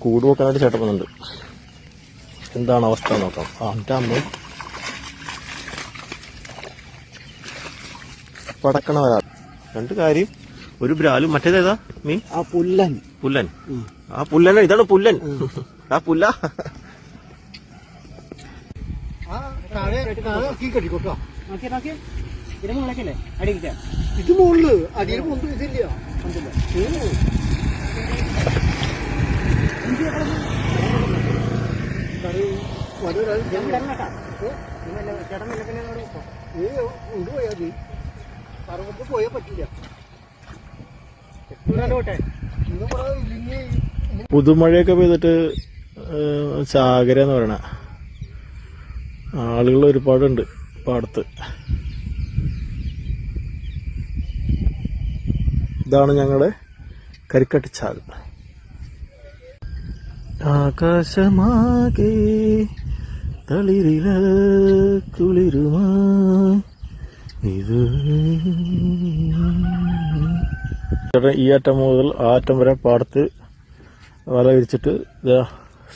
കൂട് വെക്കാനായിട്ട് ചേട്ടൻ വന്നുണ്ട്. എന്താണ് അവസ്ഥ നോക്കാം. എൻ്റെ അമ്മ പടക്കണ വരാ. രണ്ട് കാര്യം, ഒരു ബ്രാലും, മറ്റേതേതാ മീൻ? പുല്ലൻ. പുല്ലൻ. ആ പുല്ലൻ, ഇതാണ് പുല്ലൻ. ആ പുല്ല. ഇത് മുകളില് അടിയിൽ പൊന്തും ഇതില്ല. കൊണ്ടുപോയാ പറമ്പത്ത് പോയാ പറ്റില്ല. പുതുമഴയൊക്കെ പെയ്തിട്ട് ചാകര എന്ന് പറയണ ആളുകൾ ഒരുപാടുണ്ട് പാടത്ത്. ഇതാണ് ഞങ്ങളുടെ കരിക്കട്ടിച്ചാൽ. ആകാശമാകെ തളിരില കുളിരുമാ ഇത്. ഈ അറ്റം മുതൽ ആ അറ്റം വരെ പാടത്ത് വല വിരിച്ചിട്ട്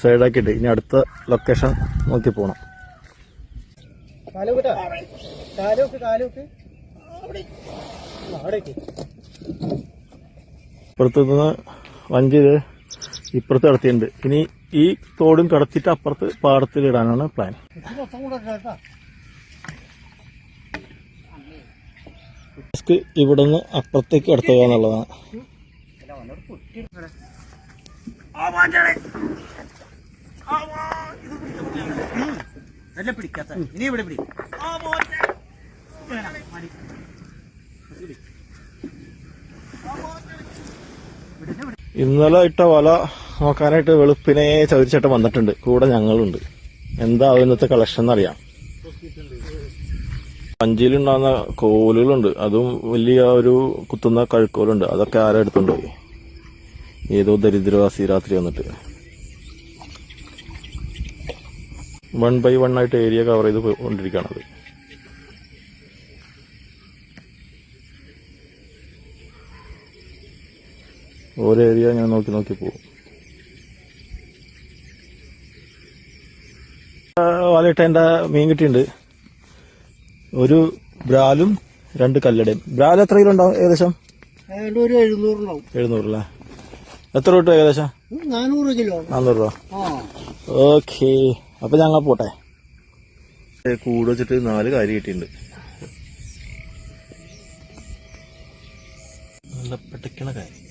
സൈഡാക്കിയിട്ട് ഇനി അടുത്ത ലൊക്കേഷൻ നോക്കി പോകണം. ഇപ്പുറത്ത് നിന്ന് വഞ്ചി ഇപ്പുറത്ത് കടത്തിയിട്ടുണ്ട്. ഇനി ഈ തോടും കടത്തിയിട്ട് അപ്പുറത്ത് പാടത്തിലിടാനാണ് പ്ലാൻ. ഇവിടെ നിന്ന് അപ്പുറത്തേക്ക് കടത്തുക എന്നുള്ളതാണ്. ഇന്നലെ ഇട്ട വല നോക്കാനായിട്ട് വെളുപ്പിനെ ചവിരിച്ചേട്ടൻ വന്നിട്ടുണ്ട്. കൂടെ ഞങ്ങളുണ്ട്. എന്താവും ഇന്നത്തെ കളക്ഷൻ എന്നറിയാം. വഞ്ചിയിലുണ്ടാകുന്ന കോലുകളുണ്ട്. അതും വലിയ ഒരു കുത്തുന്ന കഴുക്കോലുണ്ട്. അതൊക്കെ ആരാ എടുത്തോണ്ട് പോയി. ഏതോ ദരിദ്രവാസി രാത്രി വന്നിട്ട് 1 by 1 ആയിട്ട് ഏരിയ കവർ ചെയ്ത് കൊണ്ടിരിക്കുകയാണത്. ഓരോ ഏരിയ ഞാൻ നോക്കി നോക്കി പോകും. വലയിട്ട് എൻ്റെ മീൻ കിട്ടിയിട്ടുണ്ട്. ഒരു ബ്രാലും 2 കല്ലടയും. ബ്രാൽ എത്ര കിലോ ഉണ്ടാവും ഏകദേശം? 700 അല്ലേ? എത്ര കിട്ടും ഏകദേശം? 400 കിലോ. 400 രൂപ. ഓക്കെ, അപ്പൊ ഞങ്ങൾ പോട്ടെ. കൂട് വെച്ചിട്ട് 4 കാര്യം കിട്ടിയിട്ടുണ്ട്. നല്ല പെട്ടിക്കണ കാര്യം.